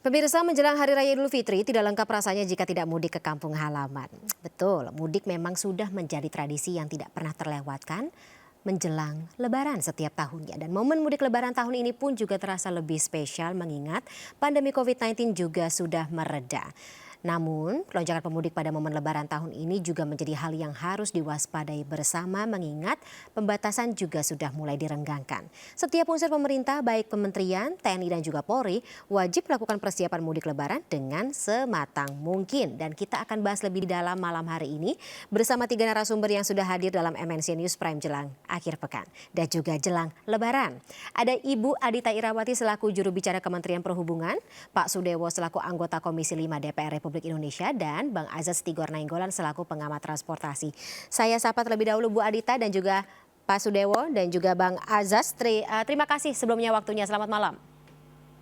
Pemirsa, menjelang Hari Raya Idul Fitri tidak lengkap rasanya jika tidak mudik ke kampung halaman. Betul, mudik memang sudah menjadi tradisi yang tidak pernah terlewatkan menjelang Lebaran setiap tahunnya. Dan momen mudik Lebaran tahun ini pun juga terasa lebih spesial mengingat pandemi COVID-19 juga sudah mereda. Namun, lonjakan pemudik pada momen Lebaran tahun ini juga menjadi hal yang harus diwaspadai bersama mengingat pembatasan juga sudah mulai direnggangkan. Setiap unsur pemerintah baik kementerian, TNI dan juga Polri wajib melakukan persiapan mudik Lebaran dengan sematang mungkin. Dan kita akan bahas lebih dalam malam hari ini bersama 3 narasumber yang sudah hadir dalam MNC News Prime jelang akhir pekan dan juga jelang Lebaran. Ada Ibu Adita Irawati selaku juru bicara Kementerian Perhubungan, Pak Sudewo selaku anggota Komisi 5 DPR Republik Indonesia, dan Bang Azas Tigor Nainggolan selaku pengamat transportasi. Saya sapa terlebih dahulu Bu Adita dan juga Pak Sudewo dan juga Bang Azas. Terima kasih sebelumnya waktunya. Selamat malam.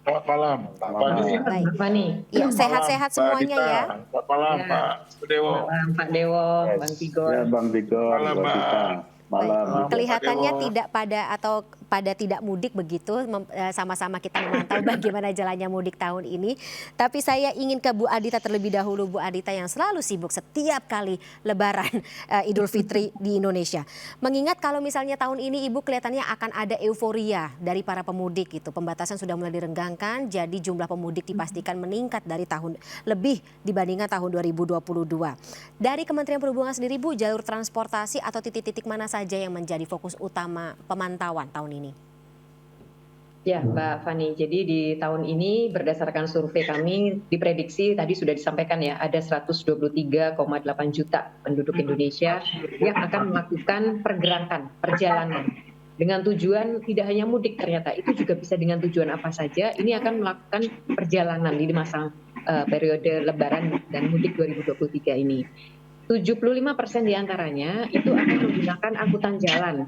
Selamat malam, Pak Fani. Baik. Fani. Ya, sehat-sehat semuanya ya. Selamat malam, Ya. Pak Sudewo. Malam Pak Dewo, Bang Tigor. Ya, Bang Tigor, Malam, Mbak Mbak. Dita. Malam. Baik. Kelihatannya Pak Dewo. tidak pada atau pada tidak mudik begitu, sama-sama kita memantau bagaimana jalannya mudik tahun ini. Tapi saya ingin ke Bu Adita terlebih dahulu, Bu Adita yang selalu sibuk setiap kali Lebaran Idul Fitri di Indonesia. Mengingat kalau misalnya tahun ini Ibu kelihatannya akan ada euforia dari para pemudik gitu. Pembatasan sudah mulai direnggangkan, jadi jumlah pemudik dipastikan meningkat dari tahun lebih dibandingkan tahun 2022. Dari Kementerian Perhubungan sendiri Bu, jalur transportasi atau titik-titik mana saja yang menjadi fokus utama pemantauan tahun ini? Ya Mbak Fani, jadi di tahun ini berdasarkan survei kami diprediksi tadi sudah disampaikan ya, ada 123,8 juta penduduk Indonesia yang akan melakukan perjalanan dengan tujuan tidak hanya mudik, ternyata itu juga bisa dengan tujuan apa saja. Ini akan melakukan perjalanan di masa periode Lebaran dan mudik 2023 ini. 75% diantaranya itu akan menggunakan angkutan jalan.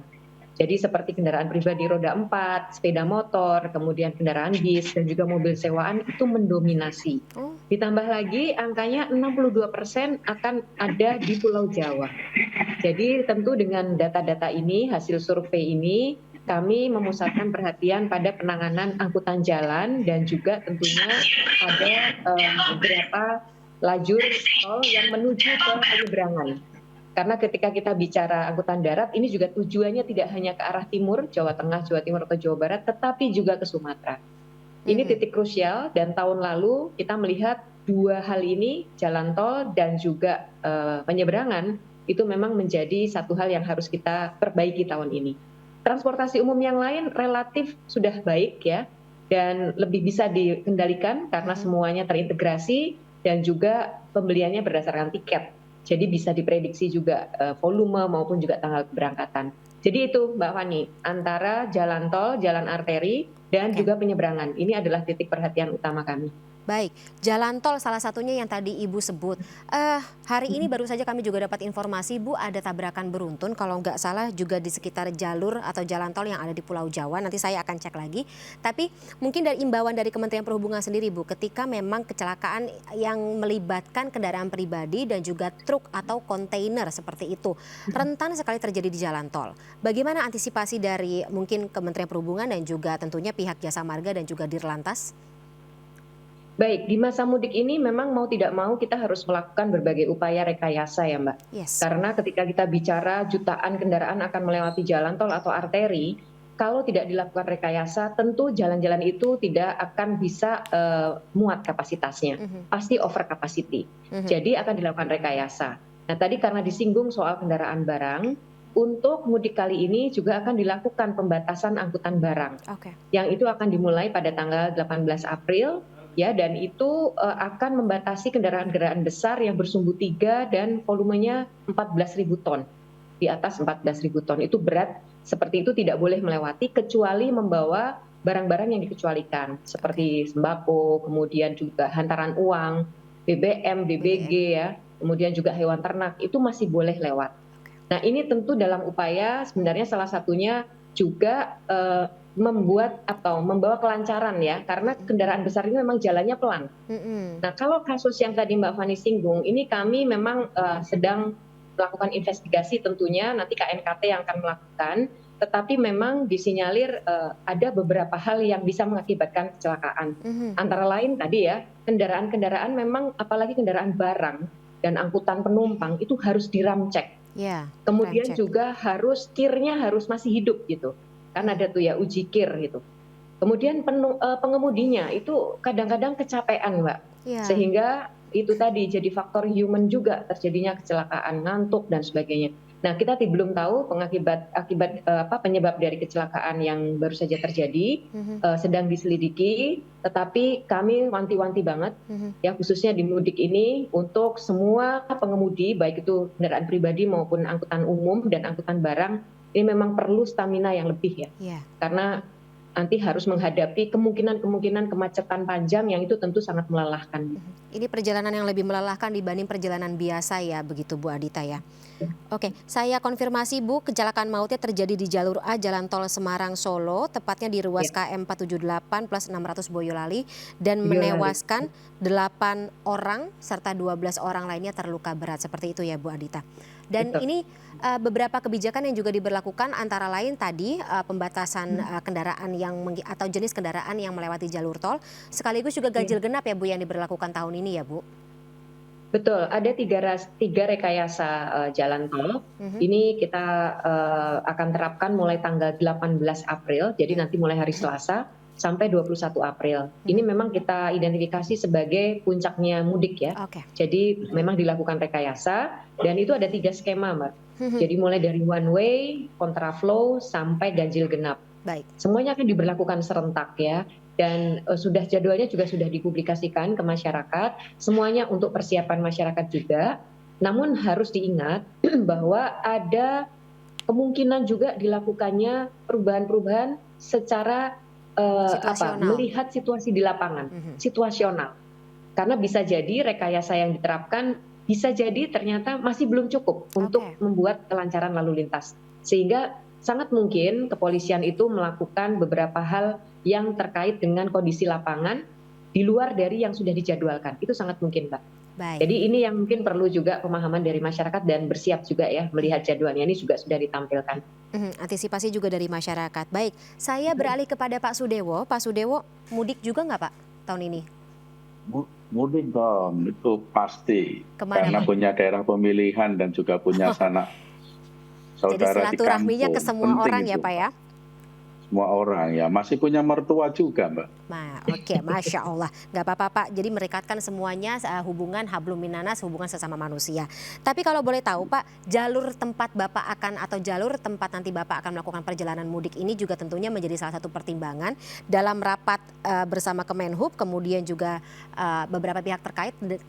Jadi seperti kendaraan pribadi roda 4, sepeda motor, kemudian kendaraan bis, dan juga mobil sewaan itu mendominasi. Ditambah lagi angkanya 62% akan ada di Pulau Jawa. Jadi tentu dengan data-data ini, hasil survei ini, kami memusatkan perhatian pada penanganan angkutan jalan dan juga tentunya ada beberapa lajur tol yang menuju ke penyeberangan. Karena ketika kita bicara angkutan darat, ini juga tujuannya tidak hanya ke arah timur, Jawa Tengah, Jawa Timur, atau Jawa Barat, tetapi juga ke Sumatera. Ini titik krusial dan tahun lalu kita melihat dua hal ini, jalan tol dan juga penyeberangan, itu memang menjadi satu hal yang harus kita perbaiki tahun ini. Transportasi umum yang lain relatif sudah baik ya, dan lebih bisa dikendalikan karena semuanya terintegrasi dan juga pembeliannya berdasarkan tiket. Jadi bisa diprediksi juga volume maupun juga tanggal keberangkatan. Jadi itu Mbak Fani, antara jalan tol, jalan arteri, dan juga penyeberangan. Ini adalah titik perhatian utama kami. Baik, jalan tol salah satunya yang tadi Ibu sebut. Hari ini baru saja kami juga dapat informasi Bu, ada tabrakan beruntun kalau nggak salah juga di sekitar jalur atau jalan tol yang ada di Pulau Jawa. Nanti saya akan cek lagi. Tapi mungkin dari imbauan dari Kementerian Perhubungan sendiri Bu, ketika memang kecelakaan yang melibatkan kendaraan pribadi dan juga truk atau kontainer seperti itu rentan sekali terjadi di jalan tol. Bagaimana antisipasi dari mungkin Kementerian Perhubungan dan juga tentunya pihak Jasa Marga dan juga Dirlantas? Baik, di masa mudik ini memang mau tidak mau kita harus melakukan berbagai upaya rekayasa ya Mbak. Yes. Karena ketika kita bicara jutaan kendaraan akan melewati jalan tol atau arteri, kalau tidak dilakukan rekayasa tentu jalan-jalan itu tidak akan bisa muat kapasitasnya. Pasti over capacity. Jadi akan dilakukan rekayasa. Nah tadi karena disinggung soal kendaraan barang, untuk mudik kali ini juga akan dilakukan pembatasan angkutan barang. Yang itu akan dimulai pada tanggal 18 April. Ya, dan itu akan membatasi kendaraan-kendaraan besar yang bersumbu 3 dan volumenya 14.000 ton. Di atas 14.000 ton itu berat, seperti itu tidak boleh melewati kecuali membawa barang-barang yang dikecualikan seperti sembako, kemudian juga hantaran uang, BBM, BBG ya, kemudian juga hewan ternak itu masih boleh lewat. Nah, ini tentu dalam upaya sebenarnya salah satunya juga membuat atau membawa kelancaran ya, karena kendaraan besar ini memang jalannya pelan. Nah kalau kasus yang tadi Mbak Fani singgung, ini kami memang sedang melakukan investigasi tentunya, nanti KNKT yang akan melakukan, tetapi memang disinyalir ada beberapa hal yang bisa mengakibatkan kecelakaan. Antara lain tadi ya, kendaraan-kendaraan memang apalagi kendaraan barang dan angkutan penumpang itu harus diramcek. Kemudian juga kirnya harus masih hidup gitu. Kan ada tuh ya uji kir gitu. Kemudian pengemudinya itu kadang-kadang kecapean, Mbak. Sehingga itu tadi jadi faktor human juga terjadinya kecelakaan, ngantuk dan sebagainya. Nah, kita belum tahu penyebab dari kecelakaan yang baru saja terjadi, sedang diselidiki, tetapi kami wanti-wanti banget ya khususnya di mudik ini untuk semua pengemudi baik itu kendaraan pribadi maupun angkutan umum dan angkutan barang ini memang perlu stamina yang lebih ya. Karena nanti harus menghadapi kemungkinan kemacetan panjang yang itu tentu sangat melelahkan. Ini perjalanan yang lebih melelahkan dibanding perjalanan biasa ya, begitu Bu Adita ya. Oke, saya konfirmasi Bu, kecelakaan mautnya terjadi di jalur A Jalan Tol Semarang Solo, tepatnya di ruas KM 478 plus 600 Boyolali dan menewaskan 8 orang serta 12 orang lainnya terluka berat, seperti itu ya Bu Adita. Dan ini beberapa kebijakan yang juga diberlakukan antara lain tadi pembatasan kendaraan atau jenis kendaraan yang melewati jalur tol, sekaligus juga ganjil genap ya Bu yang diberlakukan tahun ini ya Bu. Betul, ada tiga rekayasa jalan tol. Ini kita akan terapkan mulai tanggal 18 April, jadi nanti mulai hari Selasa sampai 21 April. Ini memang kita identifikasi sebagai puncaknya mudik ya. Jadi memang dilakukan rekayasa dan itu ada 3 skema, Mbak. Jadi mulai dari one way, kontraflow sampai ganjil genap. Semuanya akan diberlakukan serentak ya. Dan jadwalnya juga sudah dipublikasikan ke masyarakat, semuanya untuk persiapan masyarakat juga. Namun harus diingat bahwa ada kemungkinan juga dilakukannya perubahan-perubahan secara melihat situasi di lapangan, situasional. Karena bisa jadi rekayasa yang diterapkan bisa jadi ternyata masih belum cukup untuk membuat kelancaran lalu lintas. Sehingga sangat mungkin kepolisian itu melakukan beberapa hal yang terkait dengan kondisi lapangan di luar dari yang sudah dijadwalkan. Itu sangat mungkin, Mbak. Jadi ini yang mungkin perlu juga pemahaman dari masyarakat dan bersiap juga ya melihat jadwalnya ini juga sudah ditampilkan. Antisipasi juga dari masyarakat. Baik, saya beralih kepada Pak Sudewo. Pak Sudewo, mudik juga nggak Pak tahun ini? Mudik dong, itu pasti. Kemana, karena punya daerah pemilihan dan juga punya sanak saudara jadi silaturahminya ke semua orang ya Pak ya? Semua orang ya, masih punya mertua juga Mbak. Oke, Masya Allah. Nggak apa-apa Pak, jadi merekatkan semuanya hubungan hablum minanas, hubungan sesama manusia. Tapi kalau boleh tahu Pak, jalur tempat Bapak atau jalur tempat nanti Bapak akan melakukan perjalanan mudik ini juga tentunya menjadi salah satu pertimbangan dalam rapat bersama Kemenhub, kemudian juga beberapa pihak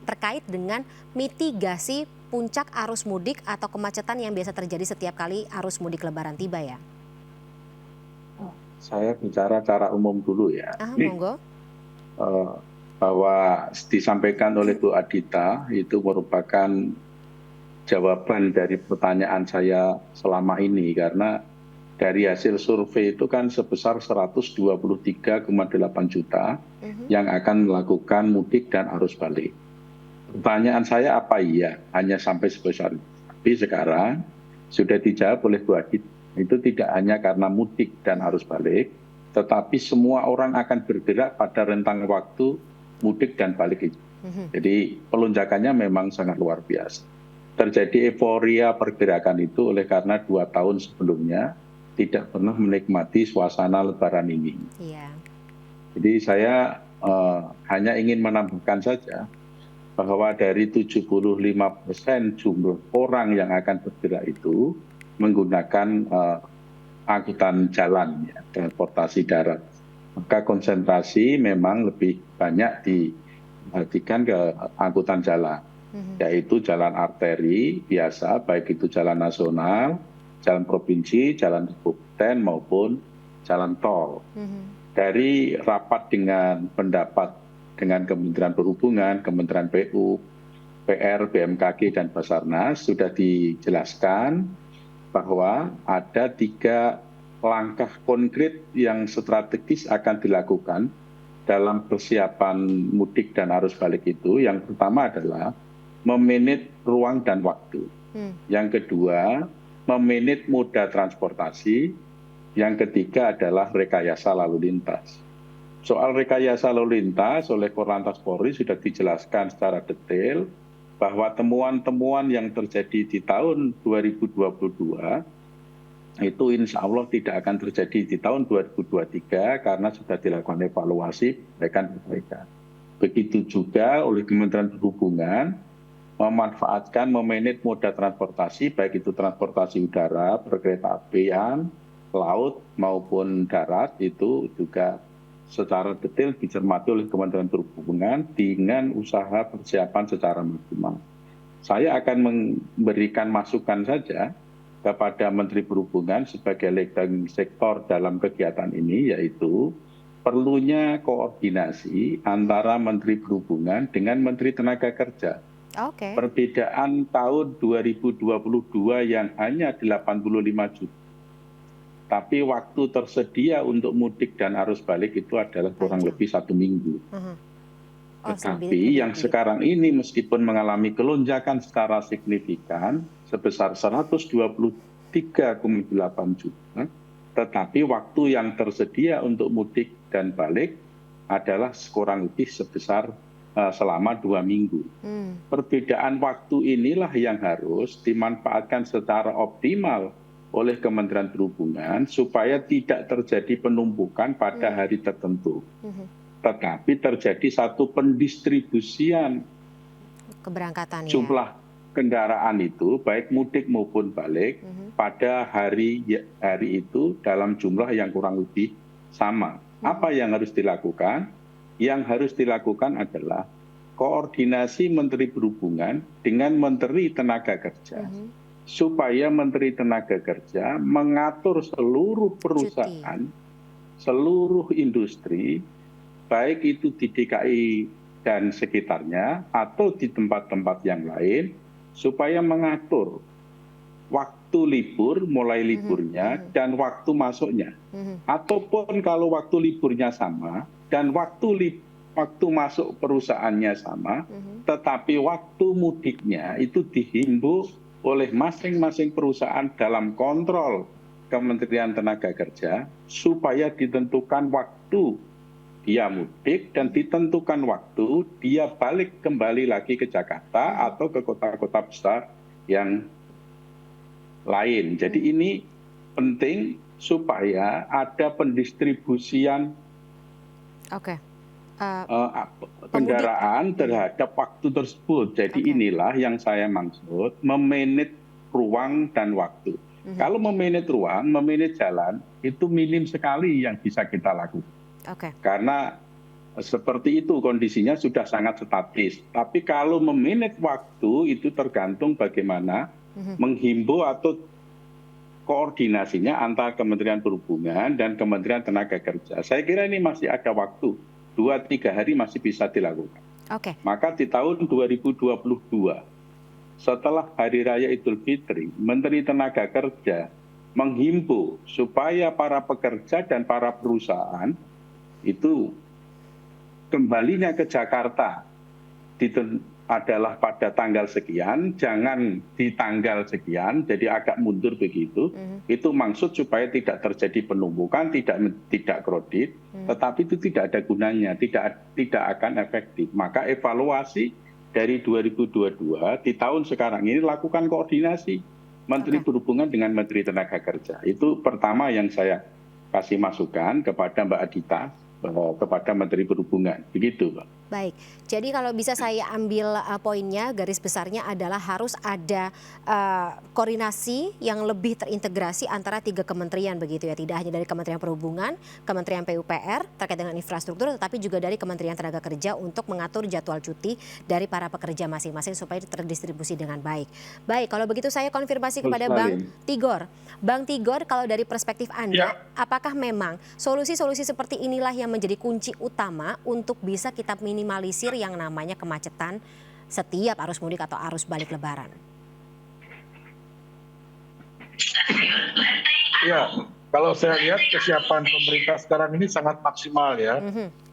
terkait dengan mitigasi puncak arus mudik atau kemacetan yang biasa terjadi setiap kali arus mudik Lebaran tiba ya. Saya bicara cara umum dulu ya. Monggo. Bahwa disampaikan oleh Bu Adita itu merupakan jawaban dari pertanyaan saya selama ini, karena dari hasil survei itu kan sebesar 123,8 juta yang akan melakukan mudik dan arus balik. Pertanyaan saya apa iya hanya sampai sebesar itu? Tapi sekarang sudah dijawab oleh Bu Adita. Itu tidak hanya karena mudik dan arus balik, tetapi semua orang akan bergerak pada rentang waktu mudik dan balik itu. Jadi pelonjakannya memang sangat luar biasa. Terjadi euforia pergerakan itu oleh karena 2 tahun sebelumnya tidak pernah menikmati suasana Lebaran ini. Jadi saya hanya ingin menambahkan saja bahwa dari 75% jumlah orang yang akan bergerak itu menggunakan angkutan jalan, ya, transportasi darat. Maka konsentrasi memang lebih banyak diperhatikan ke angkutan jalan, yaitu jalan arteri biasa, baik itu jalan nasional, jalan provinsi, jalan kabupaten maupun jalan tol. Dari rapat dengan pendapat dengan Kementerian Perhubungan, Kementerian PU, PR, BMKG, dan Basarnas sudah dijelaskan bahwa ada 3 langkah konkret yang strategis akan dilakukan dalam persiapan mudik dan arus balik itu. Yang pertama adalah memanage ruang dan waktu. Yang kedua, memanage moda transportasi. Yang ketiga adalah rekayasa lalu lintas. Soal rekayasa lalu lintas oleh Korlantas Polri sudah dijelaskan secara detail bahwa temuan-temuan yang terjadi di tahun 2022 itu insya Allah tidak akan terjadi di tahun 2023 karena sudah dilakukan evaluasi perbaikan. Begitu juga oleh Kementerian Perhubungan memanfaatkan memanage moda transportasi, baik itu transportasi udara, perkereta apian, laut maupun darat, itu juga secara detail dicermati oleh Kementerian Perhubungan dengan usaha persiapan secara maksimal. Saya akan memberikan masukan saja kepada Menteri Perhubungan sebagai leading sektor dalam kegiatan ini, yaitu perlunya koordinasi antara Menteri Perhubungan dengan Menteri Tenaga Kerja. Oke. Perbedaan tahun 2022 yang hanya 85 juta. Tapi waktu tersedia untuk mudik dan arus balik itu adalah kurang lebih 1 minggu. Tetapi yang sekarang ini meskipun mengalami kelonjakan secara signifikan sebesar 123,8 juta, tetapi waktu yang tersedia untuk mudik dan balik adalah kurang lebih sebesar selama 2 minggu. Perbedaan waktu inilah yang harus dimanfaatkan secara optimal oleh Kementerian Perhubungan supaya tidak terjadi penumpukan pada hari tertentu. Tetapi terjadi satu pendistribusian keberangkatan jumlah kendaraan itu baik mudik maupun balik pada hari itu dalam jumlah yang kurang lebih sama. Apa yang harus dilakukan? Yang harus dilakukan adalah koordinasi Menteri Perhubungan dengan Menteri Tenaga Kerja supaya Menteri Tenaga Kerja mengatur seluruh perusahaan, seluruh industri, baik itu di DKI dan sekitarnya atau di tempat-tempat yang lain, supaya mengatur waktu libur, mulai liburnya dan waktu masuknya. Ataupun kalau waktu liburnya sama dan waktu masuk perusahaannya sama, tetapi waktu mudiknya itu dihimbau oleh masing-masing perusahaan dalam kontrol Kementerian Tenaga Kerja supaya ditentukan waktu dia mudik dan ditentukan waktu dia balik kembali lagi ke Jakarta atau ke kota-kota besar yang lain. Jadi ini penting supaya ada pendistribusian kendaraan terhadap waktu tersebut. Jadi inilah yang saya maksud memanage ruang dan waktu. Kalau memanage ruang, memanage jalan itu minim sekali yang bisa kita lakukan. Karena seperti itu kondisinya sudah sangat statis. Tapi kalau memanage waktu itu tergantung bagaimana menghimbau atau koordinasinya antara Kementerian Perhubungan dan Kementerian Tenaga Kerja. Saya kira ini masih ada waktu, 2-3 hari masih bisa dilakukan. Maka di tahun 2022, setelah Hari Raya Idul Fitri, Menteri Tenaga Kerja menghimbau supaya para pekerja dan para perusahaan itu kembalinya ke Jakarta adalah pada tanggal sekian, jangan di tanggal sekian, jadi agak mundur begitu. Itu maksud supaya tidak terjadi penumpukan, tidak kredit, tetapi itu tidak ada gunanya, tidak akan efektif. Maka evaluasi dari 2022 di tahun sekarang ini lakukan koordinasi Menteri Perhubungan dengan Menteri Tenaga Kerja. Itu pertama yang saya kasih masukan kepada Mbak Adita, kepada Menteri Perhubungan. Begitu, Pak. Baik, jadi kalau bisa saya ambil poinnya, garis besarnya adalah harus ada koordinasi yang lebih terintegrasi antara 3 kementerian begitu ya. Tidak hanya dari Kementerian Perhubungan, Kementerian PUPR terkait dengan infrastruktur, tetapi juga dari Kementerian Tenaga Kerja untuk mengatur jadwal cuti dari para pekerja masing-masing supaya terdistribusi dengan baik. Baik, kalau begitu saya konfirmasi kepada Bang Tigor. Bang Tigor, kalau dari perspektif Anda, apakah memang solusi-solusi seperti inilah yang menjadi kunci utama untuk bisa kita minimalisir yang namanya kemacetan setiap arus mudik atau arus balik Lebaran? Ya, kalau saya lihat kesiapan pemerintah sekarang ini sangat maksimal ya.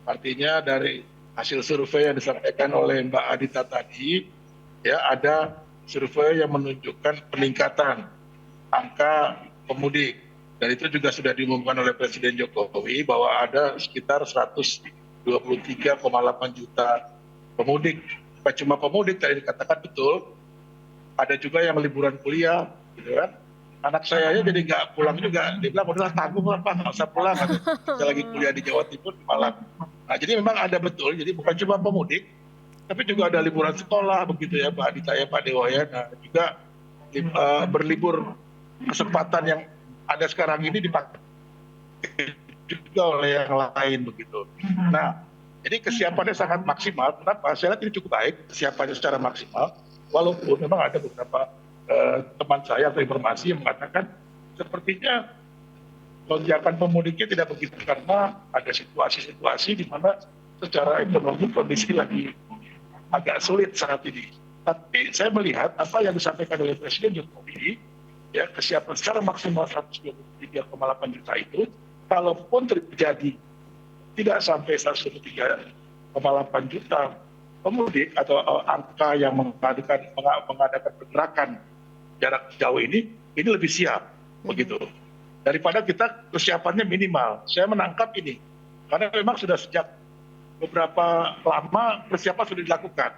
Artinya dari hasil survei yang disampaikan oleh Mbak Adita tadi, ya ada survei yang menunjukkan peningkatan angka pemudik. Dan itu juga sudah diumumkan oleh Presiden Jokowi bahwa ada sekitar 123,8 juta pemudik. Bukan cuma pemudik, tadi dikatakan betul, ada juga yang liburan kuliah, gitu kan. Anak saya aja jadi nggak pulang juga, dia bilang udah tanggung lah Pak, nggak usah pulang. Saya lagi kuliah di Jawa Timur di Malang. Nah jadi memang ada betul, jadi bukan cuma pemudik, tapi juga ada liburan sekolah begitu ya Pak Adita ya Pak Dewa ya. Nah juga berlibur kesempatan yang ada sekarang ini dipakai juga oleh yang lain begitu. Nah, jadi kesiapannya sangat maksimal. Kenapa? Saya lihat ini cukup baik kesiapannya secara maksimal. Walaupun memang ada beberapa teman saya atau informasi yang mengatakan sepertinya lonjakan pemudiknya tidak begitu karena ada situasi-situasi di mana secara ekonomi kondisi lagi agak sulit saat ini. Tapi saya melihat apa yang disampaikan oleh Presiden Jokowi, ya kesiapan secara maksimal 123,8 juta itu, kalaupun terjadi tidak sampai 123,8 juta pemudik atau angka yang mengadakan pergerakan jarak jauh ini lebih siap begitu. Daripada kita persiapannya minimal. Saya menangkap ini karena memang sudah sejak beberapa lama persiapan sudah dilakukan.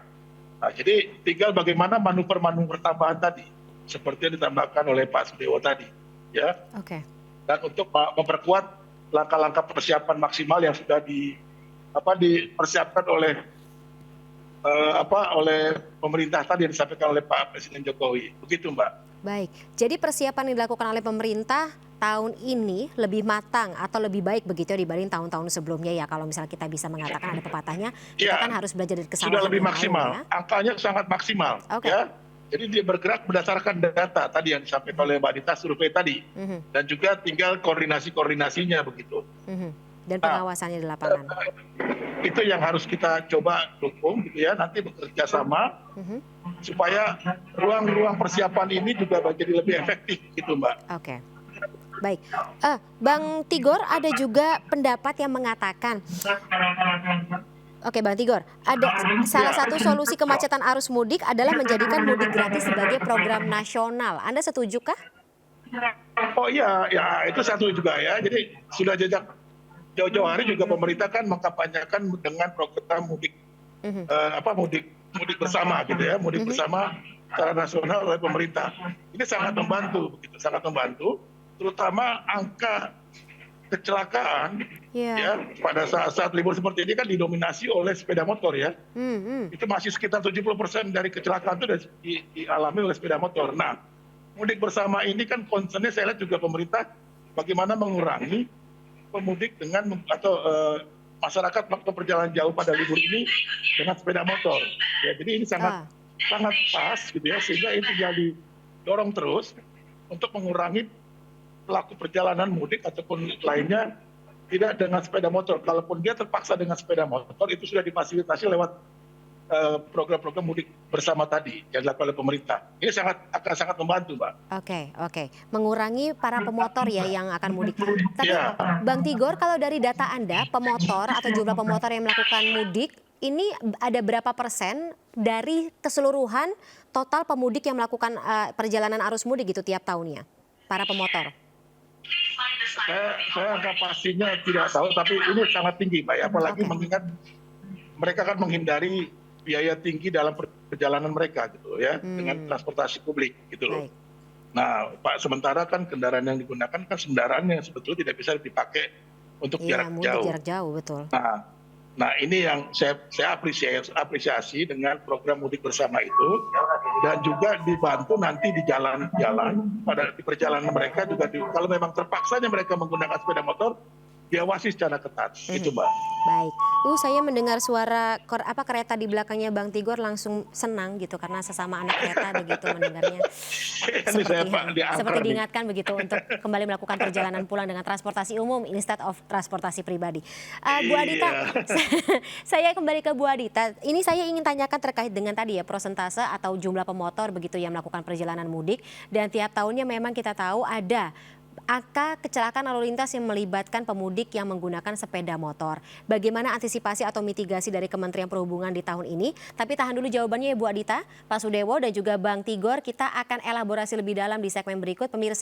Nah, jadi tinggal bagaimana manuver-manuver tambahan tadi, seperti yang ditambahkan oleh Pak Sudewo tadi, ya. Oke. Dan untuk memperkuat langkah-langkah persiapan maksimal yang sudah dipersiapkan oleh oleh pemerintah tadi yang disampaikan oleh Pak Presiden Jokowi, begitu Mbak. Baik, jadi persiapan yang dilakukan oleh pemerintah tahun ini lebih matang atau lebih baik begitu ya dibanding tahun-tahun sebelumnya ya, kalau misalnya kita bisa mengatakan ada pepatahnya, kita kan harus belajar dari kesalahan. Sudah lebih maksimal, ya. Angkanya sangat maksimal. Okay. Ya. Jadi dia bergerak berdasarkan data tadi yang disampaikan oleh Mbak Dita, survei tadi, dan juga tinggal koordinasinya begitu. Dan pengawasannya di lapangan. Itu yang harus kita coba dukung gitu ya, nanti bekerja sama supaya ruang-ruang persiapan ini juga menjadi lebih efektif gitu Mbak. Oke. Baik, Bang Tigor ada juga pendapat yang mengatakan, oke Bang Tigor, ada salah satu solusi kemacetan arus mudik adalah menjadikan mudik gratis sebagai program nasional. Anda setujukah? Oh iya, ya itu satu juga ya. Jadi sudah jauh-jauh hari juga pemerintah kan mengkampanyekan dengan program mudik mudik bersama gitu ya, mudik bersama secara nasional oleh pemerintah. Ini sangat membantu, begitu, sangat membantu. Terutama angka kecelakaan ya pada saat libur seperti ini kan didominasi oleh sepeda motor ya. Itu masih sekitar 70% dari kecelakaan itu dialami oleh sepeda motor. Nah, mudik bersama ini kan concernnya saya lihat juga pemerintah bagaimana mengurangi pemudik dengan atau masyarakat melakukan perjalanan jauh pada libur ini dengan sepeda motor. Ya, jadi ini sangat pas gitu ya, sehingga itu jadi dorong terus untuk mengurangi pelaku perjalanan mudik ataupun lainnya tidak dengan sepeda motor. Kalaupun dia terpaksa dengan sepeda motor, itu sudah difasilitasi lewat program-program mudik bersama tadi yang dilakukan oleh pemerintah. Ini akan sangat membantu, Mbak. Oke. Mengurangi para pemotor ya yang akan mudik. Tapi Bang Tigor, kalau dari data Anda, pemotor atau jumlah pemotor yang melakukan mudik, ini ada berapa persen dari keseluruhan total pemudik yang melakukan perjalanan arus mudik gitu tiap tahunnya? Para pemotor. Saya angka pastinya tidak tahu, tapi ini sangat tinggi, Mbak. Apalagi mengingat mereka kan menghindari biaya tinggi dalam perjalanan mereka gitu ya, dengan transportasi publik gitu loh. Nah, Pak, sementara kan kendaraan yang digunakan kan kendaraan yang sebetulnya tidak bisa dipakai untuk jarak jauh. Jarak jauh, betul. Nah, ini yang saya apresiasi dengan program mudik bersama itu, dan juga dibantu nanti di jalan-jalan di perjalanan mereka juga kalau memang terpaksanya mereka menggunakan sepeda motor, diawasi secara ketat, gitu Mbak. Baik, saya mendengar suara kereta di belakangnya Bang Tigor langsung senang gitu karena sesama anak kereta begitu mendengarnya. Seperti diingatkan begitu untuk kembali melakukan perjalanan pulang dengan transportasi umum instead of transportasi pribadi. Bu Adita, saya kembali ke Bu Adita. Ini saya ingin tanyakan terkait dengan tadi ya persentase atau jumlah pemotor begitu yang melakukan perjalanan mudik, dan tiap tahunnya memang kita tahu ada angka kecelakaan lalu lintas yang melibatkan pemudik yang menggunakan sepeda motor. Bagaimana antisipasi atau mitigasi dari Kementerian Perhubungan di tahun ini? Tapi tahan dulu jawabannya ya Bu Adita, Pak Sudewo dan juga Bang Tigor. Kita akan elaborasi lebih dalam di segmen berikut. Pemirsa,